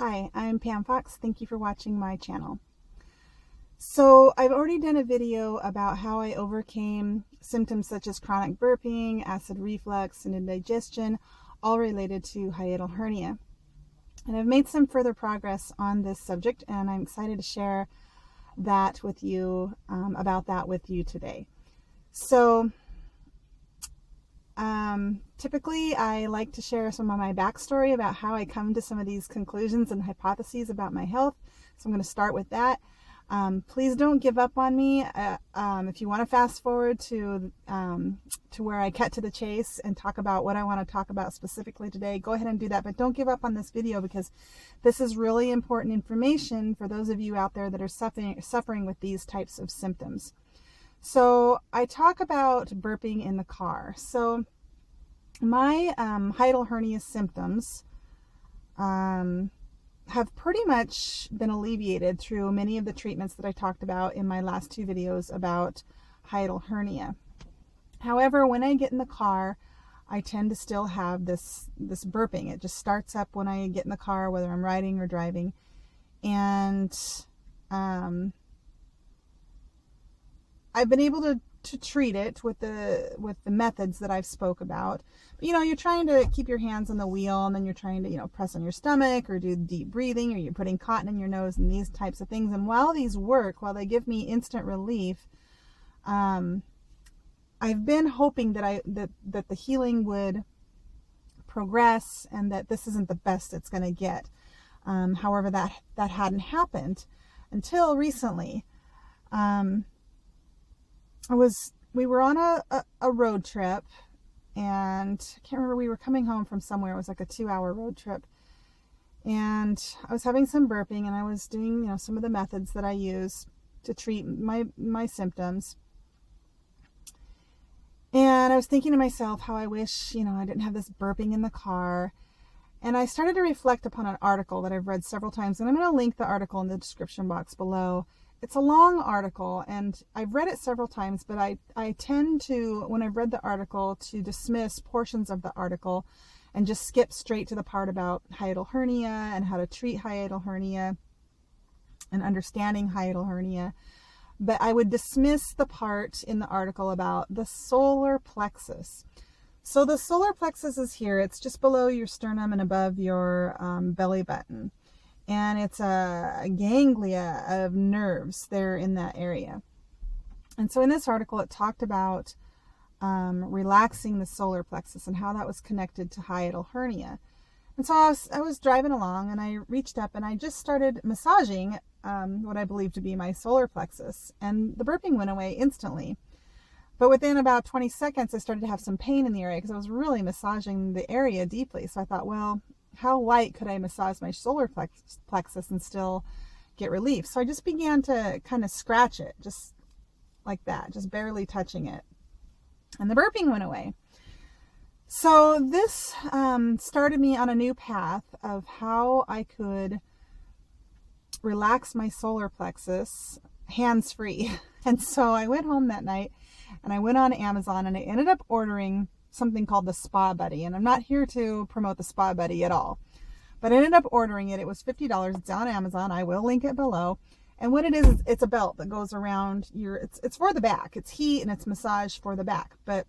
Hi, I'm Pam Fox. Thank you for watching my channel. So I've already done a video about how I overcame symptoms such as chronic burping, acid reflux, and indigestion, all related to hiatal hernia. And I've made some further progress on this subject, and I'm excited to share that with you, about that with you today. So typically I like to share some of my backstory about how I come to some of these conclusions and hypotheses about my health. So I'm going to start with that. Please don't give up on me. If you want to fast forward to where I cut to the chase and talk about what I want to talk about specifically today, go ahead and do that. But don't give up on this video, because this is really important information for those of you out there that are suffering with these types of symptoms. So I talk about burping in the car. So my hiatal hernia symptoms have pretty much been alleviated through many of the treatments that I talked about in my last two videos about hiatal hernia. However, when I get in the car, I tend to still have this burping. It just starts up when I get in the car, whether I'm riding or driving. And I've been able to treat it with the methods that I've spoke about. But, you're trying to keep your hands on the wheel, and then you're trying to, press on your stomach or do deep breathing, or you're putting cotton in your nose and these types of things. And while these work, while they give me instant relief, I've been hoping that that the healing would progress and that this isn't the best it's going to get. However, that hadn't happened until recently. We were on a road trip, and I can't remember, we were coming home from somewhere. It was like a 2-hour road trip, and I was having some burping, and I was doing, some of the methods that I use to treat my symptoms. And I was thinking to myself how I wish, I didn't have this burping in the car. And I started to reflect upon an article that I've read several times, and I'm going to link the article in the description box below. It's a long article, and I've read it several times, but I tend to, when I've read the article, to dismiss portions of the article and just skip straight to the part about hiatal hernia and how to treat hiatal hernia and understanding hiatal hernia. But I would dismiss the part in the article about the solar plexus. So the solar plexus is here. It's just below your sternum and above your belly button. And it's a ganglia of nerves there in that area. And so in this article, it talked about relaxing the solar plexus and how that was connected to hiatal hernia. And so I was driving along, and I reached up and I just started massaging what I believe to be my solar plexus. And the burping went away instantly. But within about 20 seconds, I started to have some pain in the area because I was really massaging the area deeply. So I thought, well, how light could I massage my solar plexus and still get relief? So I just began to kind of scratch it, just like that, just barely touching it. And the burping went away. So this started me on a new path of how I could relax my solar plexus hands-free. And so I went home that night, and I went on Amazon, and I ended up ordering something called the Spa Buddy. And I'm not here to promote the Spa Buddy at all, but I ended up ordering it. It was $50. It's on Amazon. I will link it below. And what it is it's a belt that goes around it's for the back. It's heat and it's massage for the back. But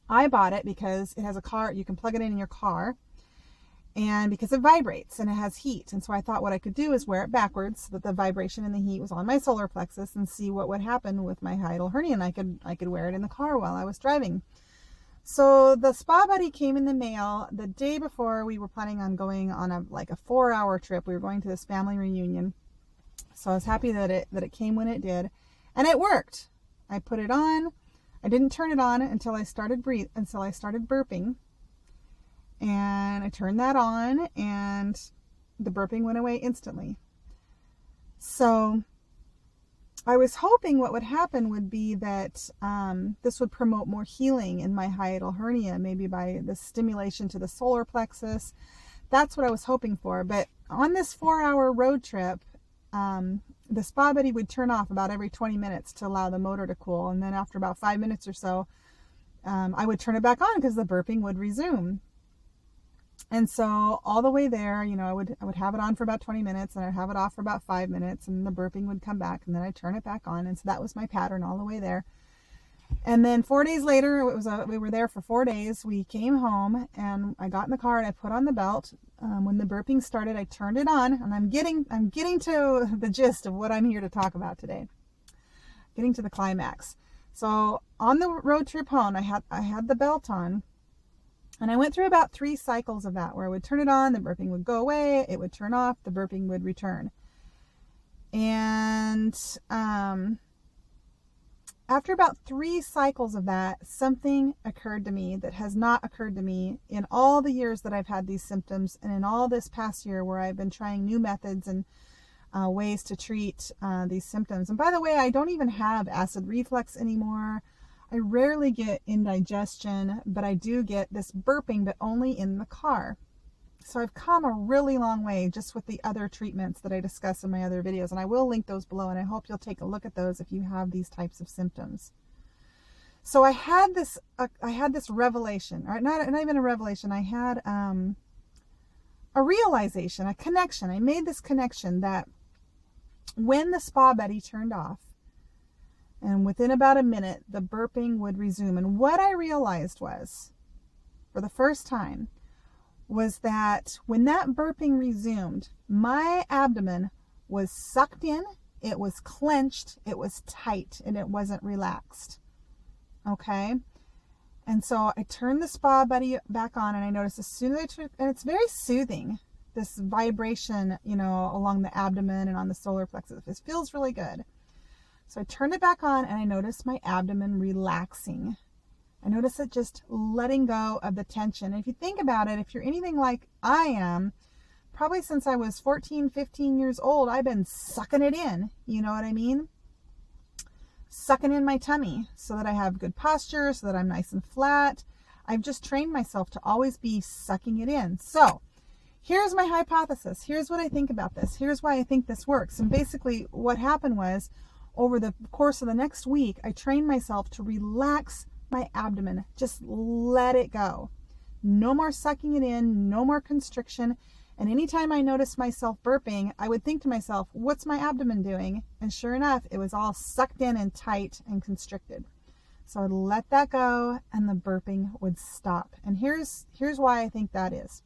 I bought it because it has a car. You can plug it in your car, and because it vibrates and it has heat. And so I thought what I could do is wear it backwards so that the vibration and the heat was on my solar plexus, and see what would happen with my hiatal hernia. And I could wear it in the car while I was driving. So the Spa Buddy came in the mail the day before we were planning on going on a 4-hour trip. We were going to this family reunion. So I was happy that it came when it did, and it worked. I put it on. I didn't turn it on until I started burping. And I turned that on, and the burping went away instantly. So I was hoping what would happen would be that this would promote more healing in my hiatal hernia, maybe by the stimulation to the solar plexus. That's what I was hoping for. But on this 4-hour road trip, the Spa Buddy would turn off about every 20 minutes to allow the motor to cool. And then after about 5 minutes or so, I would turn it back on because the burping would resume. And so all the way there, you know, I would have it on for about 20 minutes, and I'd have it off for about 5 minutes, and the burping would come back, and then I'd turn it back on. And so that was my pattern all the way there. And then 4 days later, we were there for 4 days. We came home, and I got in the car and I put on the belt. When the burping started, I turned it on, and I'm getting to the gist of what I'm here to talk about today. Getting to the climax. So on the road trip home, I had the belt on, and I went through about 3 cycles of that, where I would turn it on, the burping would go away, it would turn off, the burping would return. And after about 3 cycles of that, something occurred to me that has not occurred to me in all the years that I've had these symptoms, and in all this past year where I've been trying new methods and ways to treat these symptoms. And by the way, I don't even have acid reflux anymore. I rarely get indigestion, but I do get this burping, but only in the car. So I've come a really long way just with the other treatments that I discuss in my other videos, and I will link those below, and I hope you'll take a look at those if you have these types of symptoms. So I had this revelation, or not even a revelation. I had a realization, a connection. I made this connection that when the spa buddy turned off, and within about a minute, the burping would resume. And what I realized was, for the first time, was that when that burping resumed, my abdomen was sucked in, it was clenched, it was tight, and it wasn't relaxed. Okay? And so I turned the spa buddy back on, and I noticed as soon as and it's very soothing, this vibration, you know, along the abdomen and on the solar plexus. It feels really good. So I turned it back on, and I noticed my abdomen relaxing. I noticed it just letting go of the tension. And if you think about it, if you're anything like I am, probably since I was 14, 15 years old, I've been sucking it in. You know what I mean? Sucking in my tummy so that I have good posture, so that I'm nice and flat. I've just trained myself to always be sucking it in. So here's my hypothesis. Here's what I think about this. Here's why I think this works. And basically what happened was, over the course of the next week, I trained myself to relax my abdomen. Just let it go. No more sucking it in, no more constriction. And anytime I noticed myself burping, I would think to myself, what's my abdomen doing? And sure enough, it was all sucked in and tight and constricted. So I'd let that go, and the burping would stop. And here's why I think that is.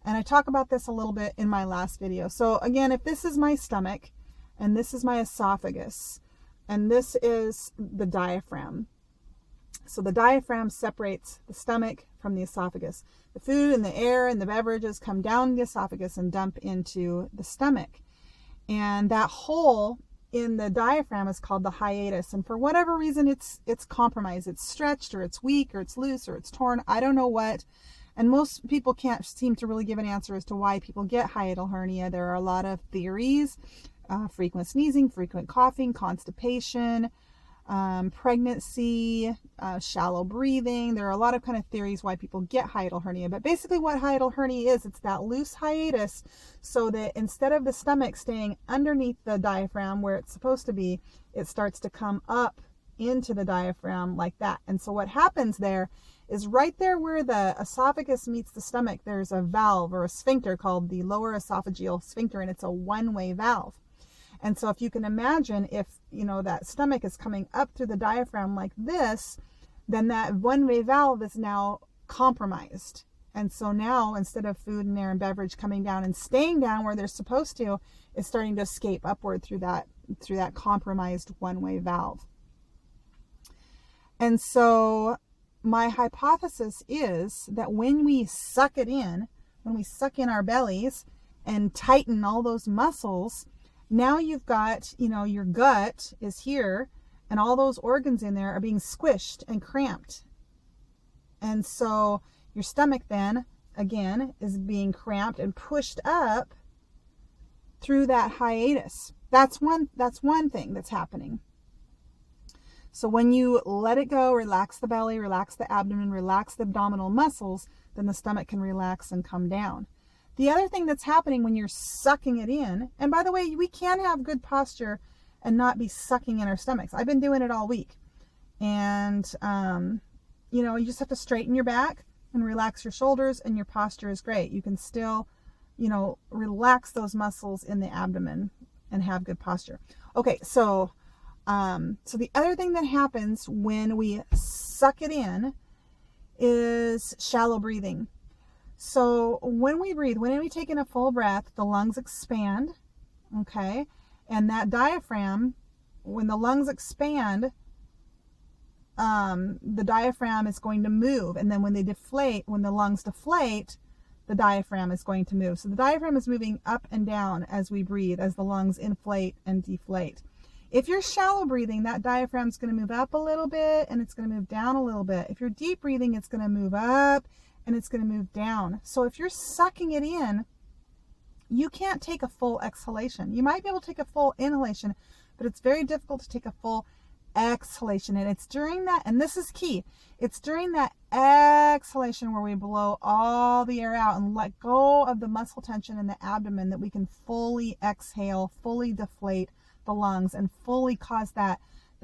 And I talk about this a little bit in my last video. So again, if this is my stomach, and this is my esophagus, and this is the diaphragm. So the diaphragm separates the stomach from the esophagus. The food and the air and the beverages come down the esophagus and dump into the stomach. And that hole in the diaphragm is called the hiatus. And for whatever reason, it's compromised. It's stretched, or it's weak, or it's loose, or it's torn. I don't know what. And most people can't seem to really give an answer as to why people get hiatal hernia. There are a lot of theories. Frequent sneezing, frequent coughing, constipation, pregnancy, shallow breathing. There are a lot of kind of theories why people get hiatal hernia. But basically what hiatal hernia is, it's that loose hiatus, so that instead of the stomach staying underneath the diaphragm where it's supposed to be, it starts to come up into the diaphragm like that. And so what happens there is, right there where the esophagus meets the stomach, there's a valve or a sphincter called the lower esophageal sphincter, and it's a one-way valve. And so if you can imagine, if, you know, that stomach is coming up through the diaphragm like this, then that one-way valve is now compromised. And so now, instead of food and air and beverage coming down and staying down where they're supposed to, it's starting to escape upward through that compromised one-way valve. And so my hypothesis is that when we suck it in, when we suck in our bellies and tighten all those muscles, now you've got, you know, your gut is here, and all those organs in there are being squished and cramped. And so your stomach then, again, is being cramped and pushed up through that hiatus. That's one thing that's happening. So when you let it go, relax the belly, relax the abdomen, relax the abdominal muscles, then the stomach can relax and come down. The other thing that's happening when you're sucking it in, and by the way, we can have good posture and not be sucking in our stomachs. I've been doing it all week. And, you know, you just have to straighten your back, and relax your shoulders, and your posture is great. You can still, relax those muscles in the abdomen and have good posture. Okay, so the other thing that happens when we suck it in is shallow breathing. So when we breathe, when we take in a full breath, the lungs expand, okay? And that diaphragm, when the lungs expand, the diaphragm is going to move. And then when the lungs deflate, the diaphragm is going to move. So the diaphragm is moving up and down as we breathe, as the lungs inflate and deflate. If you're shallow breathing, that diaphragm is going to move up a little bit and it's going to move down a little bit. If you're deep breathing, it's going to move up and it's going to move down. So if you're sucking it in, you can't take a full exhalation. You might be able to take a full inhalation, but it's very difficult to take a full exhalation. And it's during that, and this is key, it's during that exhalation where we blow all the air out and let go of the muscle tension in the abdomen that we can fully exhale, fully deflate the lungs, and fully cause the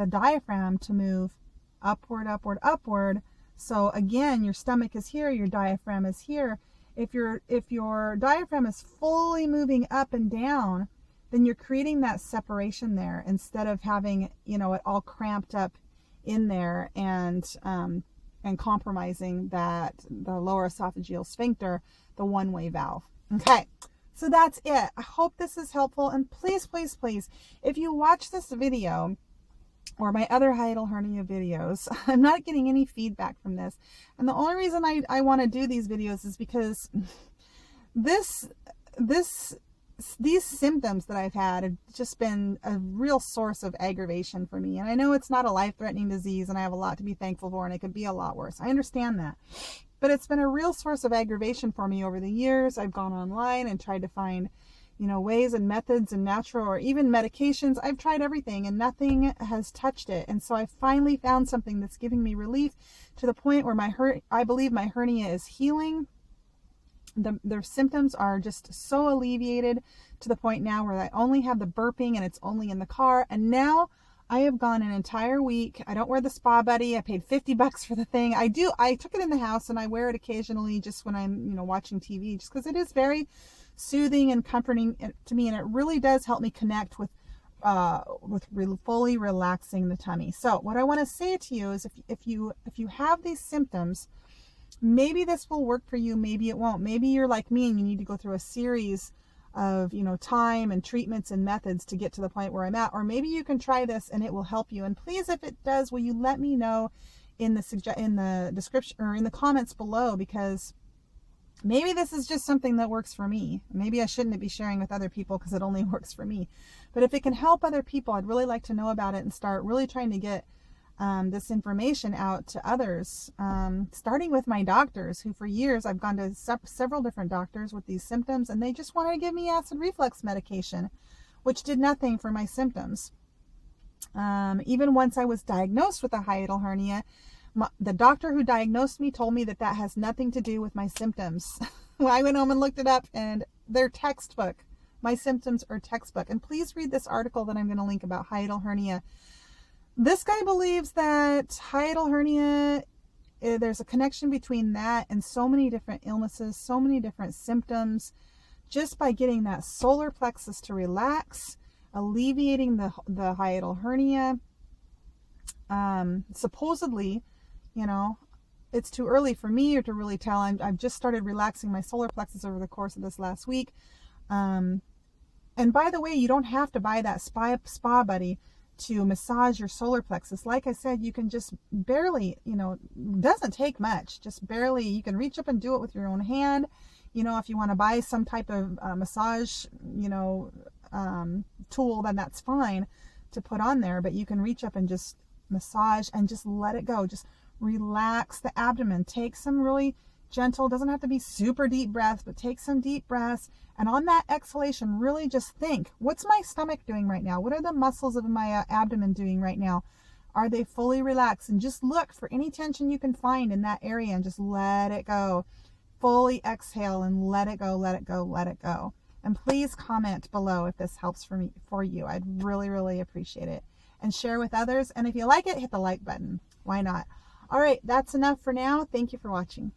diaphragm to move upward, upward, upward. So again, your stomach is here, your diaphragm is here. If your diaphragm is fully moving up and down, then you're creating that separation there instead of having, it all cramped up in there and compromising the lower esophageal sphincter, the one-way valve. Okay. So that's it. I hope this is helpful. And please, please, please, if you watch this video or my other hiatal hernia videos, I'm not getting any feedback from this. And the only reason I want to do these videos is because these symptoms that I've had have just been a real source of aggravation for me. And I know it's not a life-threatening disease and I have a lot to be thankful for and it could be a lot worse. I understand that. But it's been a real source of aggravation for me over the years. I've gone online and tried to find, ways and methods and natural or even medications. I've tried everything and nothing has touched it. And so I finally found something that's giving me relief to the point where I believe my hernia is healing. Their symptoms are just so alleviated to the point now where I only have the burping and it's only in the car. And now I have gone an entire week. I don't wear the Spa Buddy. I paid $50 for the thing. I took it in the house and I wear it occasionally just when I'm, watching TV, just because it is very soothing and comforting to me. And it really does help me connect with fully relaxing the tummy. So what I want to say to you is if you have these symptoms, maybe this will work for you. Maybe it won't. Maybe you're like me and you need to go through a series of time and treatments and methods to get to the point where I'm at, or maybe you can try this and it will help you. And please, if it does, will you let me know in the description or in the comments below, because maybe this is just something that works for me. Maybe I shouldn't be sharing with other people because it only works for me. But if it can help other people, I'd really like to know about it and start really trying to get this information out to others, starting with my doctors, who for years I've gone to several different doctors with these symptoms, and they just wanted to give me acid reflux medication, which did nothing for my symptoms. Even once I was diagnosed with a hiatal hernia, the doctor who diagnosed me told me that has nothing to do with my symptoms. When I went home and looked it up, and they're textbook. My symptoms are textbook. And please read this article that I'm going to link about hiatal hernia. This guy believes that hiatal hernia, there's a connection between that and so many different illnesses, so many different symptoms, just by getting that solar plexus to relax, alleviating the hiatal hernia. Supposedly, it's too early for me to really tell. I've just started relaxing my solar plexus over the course of this last week. And by the way, you don't have to buy that Spa Buddy to massage your solar plexus. Like I said, you can just barely, doesn't take much, just barely. You can reach up and do it with your own hand. If you want to buy some type of massage, tool, then that's fine to put on there. But you can reach up and just massage and just let it go. Just relax the abdomen. Take some really gentle, doesn't have to be super deep breaths, but take some deep breaths. And on that exhalation, really just think, what's my stomach doing right now? What are the muscles of my abdomen doing right now? Are they fully relaxed? And just look for any tension you can find in that area and just let it go. Fully exhale and let it go, let it go, let it go. And please comment below if this helps for you. I'd really, really appreciate it. And share with others. And if you like it, hit the like button. Why not? All right, that's enough for now. Thank you for watching.